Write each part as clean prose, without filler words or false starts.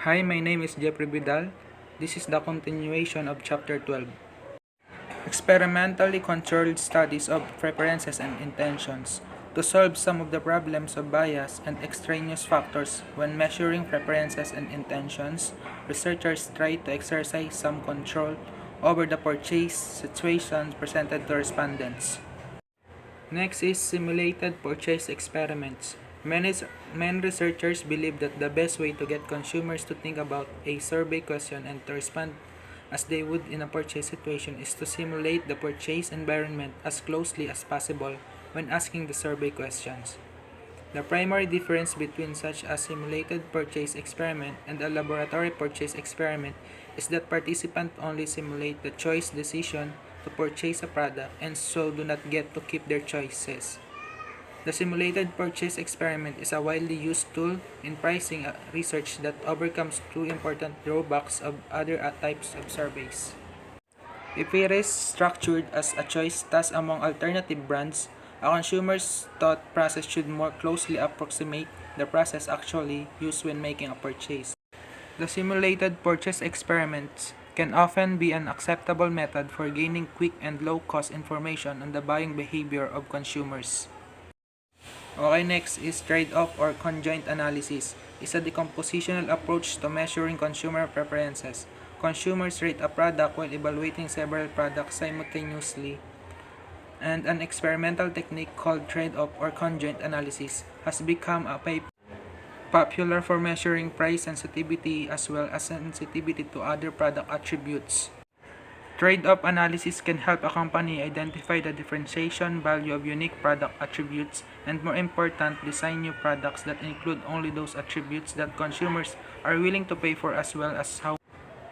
Hi, my name is Jeffrey Vidal. This is the continuation of Chapter 12. Experimentally controlled studies of preferences and intentions. To solve some of the problems of bias and extraneous factors when measuring preferences and intentions, researchers try to exercise some control over the purchase situations presented to respondents. Next is simulated purchase experiments. Many researchers believe that the best way to get consumers to think about a survey question and to respond as they would in a purchase situation is to simulate the purchase environment as closely as possible when asking the survey questions. The primary difference between such a simulated purchase experiment and a laboratory purchase experiment is that participants only simulate the choice decision to purchase a product and so do not get to keep their choices. The simulated purchase experiment is a widely used tool in pricing research that overcomes two important drawbacks of other types of surveys. If it is structured as a choice task among alternative brands, a consumer's thought process should more closely approximate the process actually used when making a purchase. The simulated purchase experiments can often be an acceptable method for gaining quick and low-cost information on the buying behavior of consumers. Okay, next is trade-off or conjoint analysis. It's a decompositional approach to measuring consumer preferences. Consumers rate a product while evaluating several products simultaneously, and an experimental technique called trade-off or conjoint analysis has become popular for measuring price sensitivity as well as sensitivity to other product attributes. Trade-off analysis can help a company identify the differentiation value of unique product attributes and, more important, design new products that include only those attributes that consumers are willing to pay for as well as how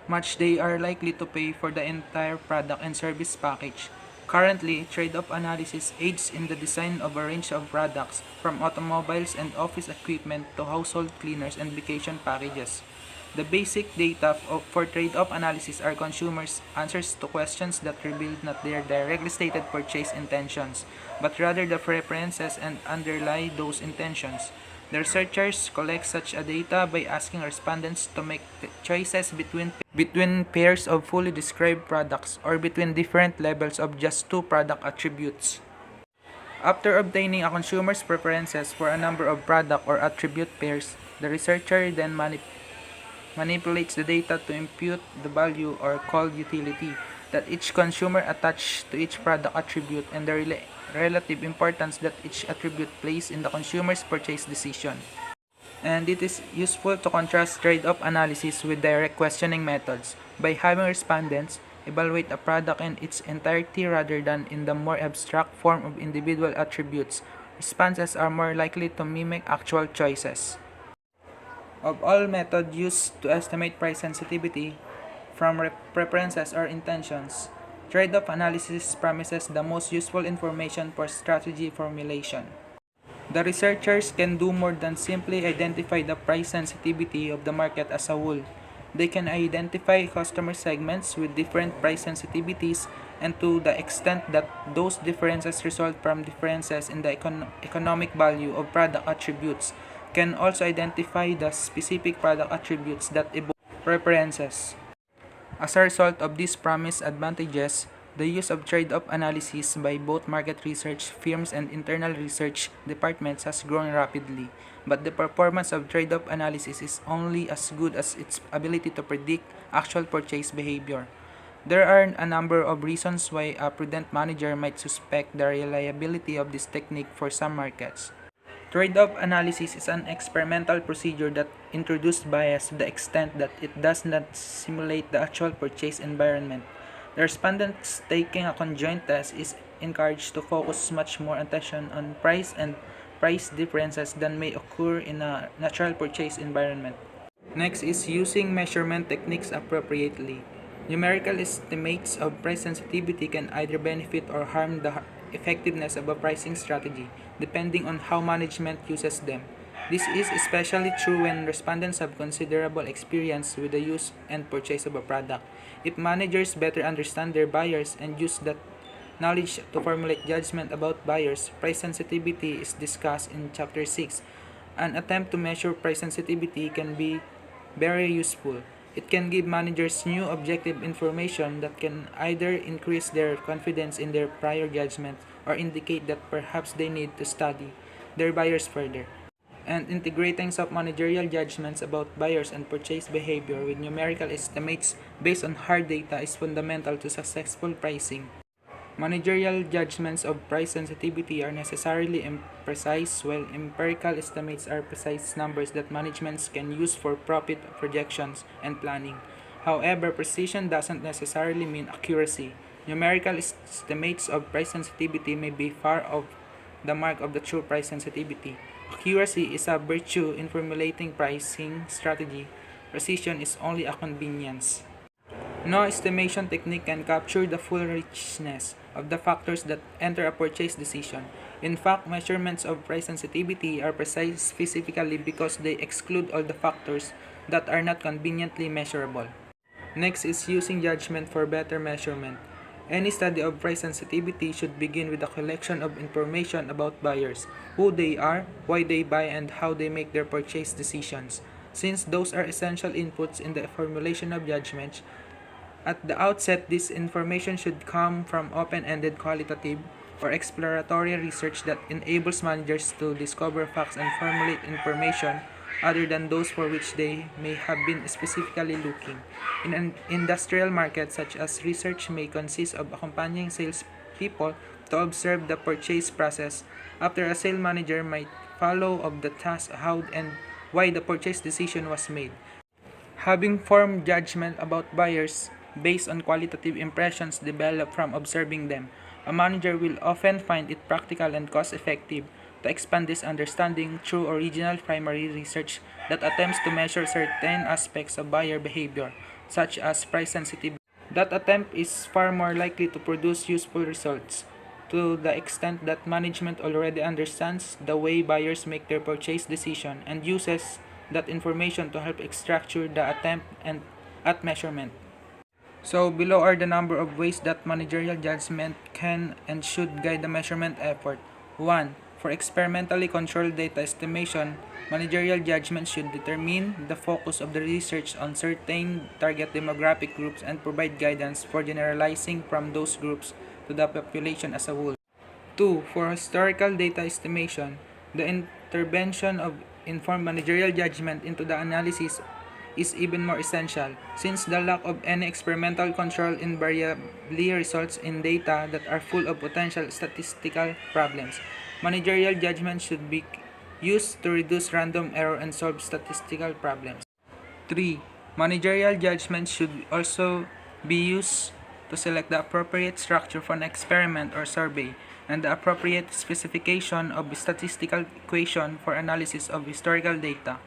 much they are likely to pay for the entire product and service package. Currently, trade-off analysis aids in the design of a range of products from automobiles and office equipment to household cleaners and vacation packages. The basic data for trade-off analysis are consumers' answers to questions that reveal not their directly stated purchase intentions, but rather the preferences and underlie those intentions. The researchers collect such a data by asking respondents to make choices between pairs of fully described products or between different levels of just two product attributes. After obtaining a consumer's preferences for a number of product or attribute pairs, the researcher then manipulates the data to impute the value or called utility that each consumer attached to each product attribute and the relative importance that each attribute plays in the consumer's purchase decision. And it is useful to contrast trade-off analysis with direct questioning methods by having respondents evaluate a product in its entirety rather than in the more abstract form of individual attributes. Responses are more likely to mimic actual choices. Of all methods used to estimate price sensitivity, from preferences or intentions, trade-off analysis promises the most useful information for strategy formulation. The researchers can do more than simply identify the price sensitivity of the market as a whole. They can identify customer segments with different price sensitivities, and to the extent that those differences result from differences in the economic value of product attributes, can also identify the specific product attributes that evoke preferences. As a result of these promised advantages, the use of trade-off analysis by both market research firms and internal research departments has grown rapidly, but the performance of trade-off analysis is only as good as its ability to predict actual purchase behavior. There are a number of reasons why a prudent manager might suspect the reliability of this technique for some markets. Trade-off analysis is an experimental procedure that introduces bias to the extent that it does not simulate the actual purchase environment. The respondents taking a conjoint test is encouraged to focus much more attention on price and price differences than may occur in a natural purchase environment. Next is using measurement techniques appropriately. Numerical estimates of price sensitivity can either benefit or harm the effectiveness of a pricing strategy, depending on how management uses them. This is especially true when respondents have considerable experience with the use and purchase of a product. If managers better understand their buyers and use that knowledge to formulate judgment about buyers, price sensitivity is discussed in Chapter 6. An attempt to measure price sensitivity can be very useful. It can give managers new objective information that can either increase their confidence in their prior judgments or indicate that perhaps they need to study their buyers further. And integrating sub-managerial judgments about buyers and purchase behavior with numerical estimates based on hard data is fundamental to successful pricing. Managerial judgments of price sensitivity are necessarily imprecise, while empirical estimates are precise numbers that managements can use for profit projections and planning. However, precision doesn't necessarily mean accuracy. Numerical estimates of price sensitivity may be far off the mark of the true price sensitivity. Accuracy is a virtue in formulating pricing strategy. Precision is only a convenience. No estimation technique can capture the full richness of the factors that enter a purchase decision. In fact, measurements of price sensitivity are precise specifically because they exclude all the factors that are not conveniently measurable. Next is using judgment for better measurement. Any study of price sensitivity should begin with a collection of information about buyers, who they are, why they buy, and how they make their purchase decisions. Since those are essential inputs in the formulation of judgments, at the outset, this information should come from open-ended qualitative or exploratory research that enables managers to discover facts and formulate information other than those for which they may have been specifically looking. In an industrial market such as research may consist of accompanying salespeople to observe the purchase process. After a sales manager might follow up the task how and why the purchase decision was made. Having formed judgment about buyers based on qualitative impressions developed from observing them, a manager will often find it practical and cost-effective to expand this understanding through original primary research that attempts to measure certain aspects of buyer behavior, such as price sensitivity. That attempt is far more likely to produce useful results to the extent that management already understands the way buyers make their purchase decision and uses that information to help structure the attempt and at measurement. So below are the number of ways that managerial judgment can and should guide the measurement effort. 1. For experimentally controlled data estimation, managerial judgment should determine the focus of the research on certain target demographic groups and provide guidance for generalizing from those groups to the population as a whole. 2. For historical data estimation, the intervention of informed managerial judgment into the analysis is even more essential, since the lack of any experimental control invariably results in data that are full of potential statistical problems. Managerial judgment should be used to reduce random error and solve statistical problems. 3. Managerial judgment should also be used to select the appropriate structure for an experiment or survey and the appropriate specification of statistical equation for analysis of historical data.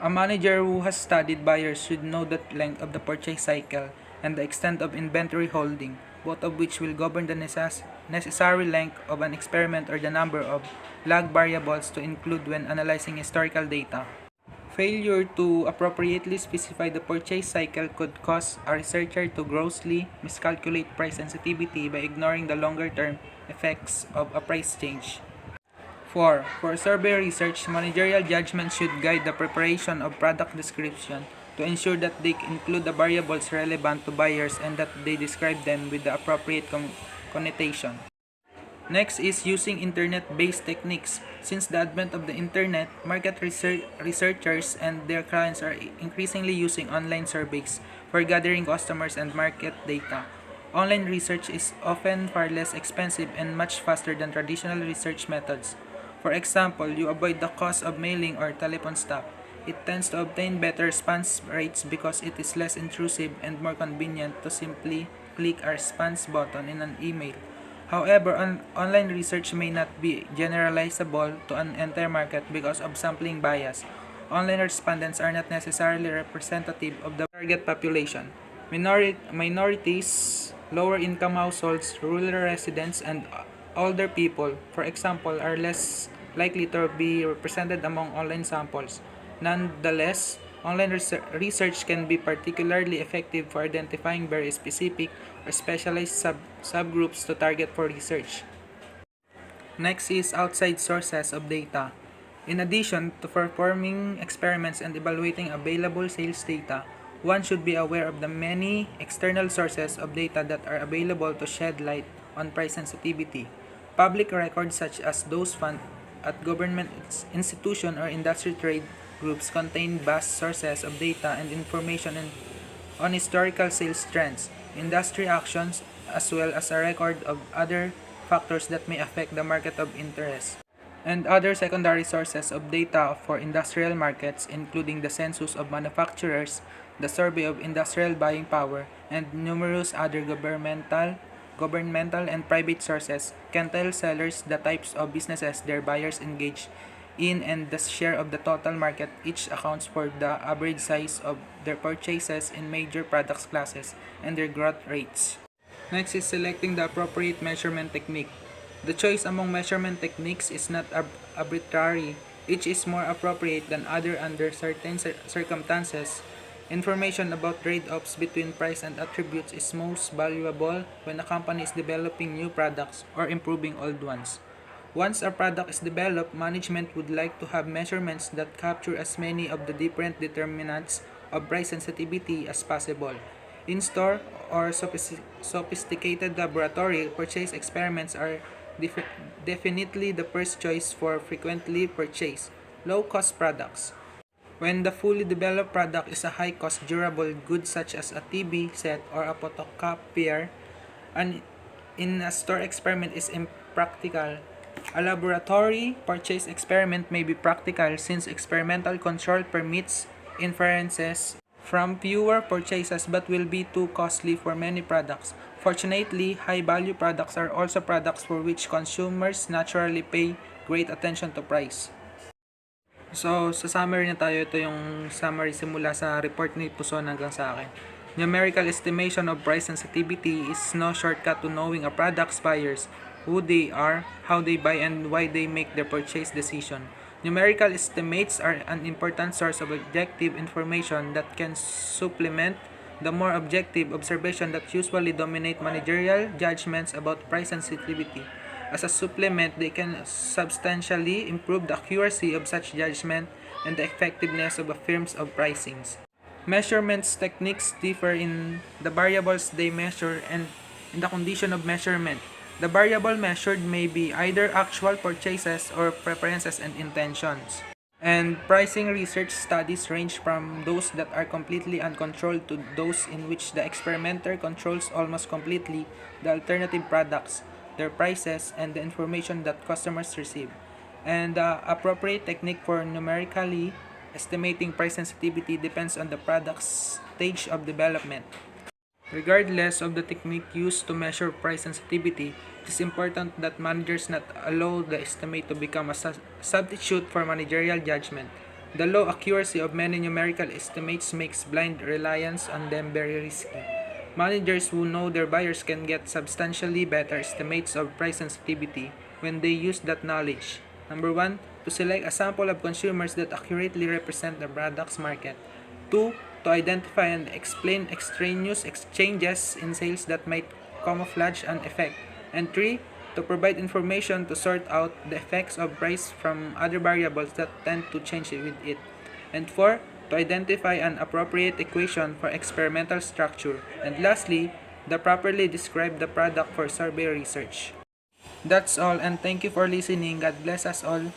A manager who has studied buyers should know the length of the purchase cycle and the extent of inventory holding, both of which will govern the necessary length of an experiment or the number of lag variables to include when analyzing historical data. Failure to appropriately specify the purchase cycle could cause a researcher to grossly miscalculate price sensitivity by ignoring the longer-term effects of a price change. 4. For survey research, managerial judgment should guide the preparation of product description to ensure that they include the variables relevant to buyers and that they describe them with the appropriate connotation. Next is using internet-based techniques. Since the advent of the internet, market researchers and their clients are increasingly using online surveys for gathering customers and market data. Online research is often far less expensive and much faster than traditional research methods. For example, you avoid the cost of mailing or telephone staff. It tends to obtain better response rates because it is less intrusive and more convenient to simply click a response button in an email. However, online research may not be generalizable to an entire market because of sampling bias. Online respondents are not necessarily representative of the target population. Minorities, lower-income households, rural residents, and older people, for example, are less likely to be represented among online samples. Nonetheless, online research can be particularly effective for identifying very specific or specialized subgroups to target for research. Next is outside sources of data. In addition to performing experiments and evaluating available sales data, one should be aware of the many external sources of data that are available to shed light on price sensitivity. Public records such as those found at government institutions or industry trade groups contain vast sources of data and information on historical sales trends, industry actions, as well as a record of other factors that may affect the market of interest, and other secondary sources of data for industrial markets, including the census of manufacturers, the survey of industrial buying power, and numerous other governmental and private sources, can tell sellers the types of businesses their buyers engage in and the share of the total market each accounts for, the average size of their purchases in major product classes, and their growth rates. Next is selecting the appropriate measurement technique. The choice among measurement techniques is not arbitrary. Each is more appropriate than other under certain circumstances. Information about trade-offs between price and attributes is most valuable when a company is developing new products or improving old ones. Once a product is developed, management would like to have measurements that capture as many of the different determinants of price sensitivity as possible. In-store or sophisticated laboratory purchase experiments are definitely the first choice for frequently purchased, low-cost products. When the fully developed product is a high-cost durable good such as a TV set or a photocopier, an in-store experiment is impractical. A laboratory purchase experiment may be practical since experimental control permits inferences from fewer purchases but will be too costly for many products. Fortunately, high-value products are also products for which consumers naturally pay great attention to price. So, sa summary na tayo, ito yung summary simula sa report ni Puson hanggang sa akin. Numerical estimation of price sensitivity is no shortcut to knowing a product's buyers, who they are, how they buy, and why they make their purchase decision. Numerical estimates are an important source of objective information that can supplement the more objective observation that usually dominate managerial judgments about price sensitivity. As a supplement, they can substantially improve the accuracy of such judgment and the effectiveness of a firm's of pricings. Measurements techniques differ in the variables they measure and in the condition of measurement. The variable measured may be either actual purchases or preferences and intentions. And pricing research studies range from those that are completely uncontrolled to those in which the experimenter controls almost completely the alternative products, their prices, and the information that customers receive. And the appropriate technique for numerically estimating price sensitivity depends on the product's stage of development. Regardless of the technique used to measure price sensitivity, it is important that managers not allow the estimate to become a substitute for managerial judgment. The low accuracy of many numerical estimates makes blind reliance on them very risky. Managers who know their buyers can get substantially better estimates of price sensitivity when they use that knowledge. Number 1, to select a sample of consumers that accurately represent the product's market. 2, to identify and explain extraneous changes in sales that might camouflage an effect. And 3, to provide information to sort out the effects of price from other variables that tend to change with it. And 4, to identify an appropriate equation for experimental structure. And lastly, to properly describe the product for survey research. That's all, and thank you for listening. God bless us all.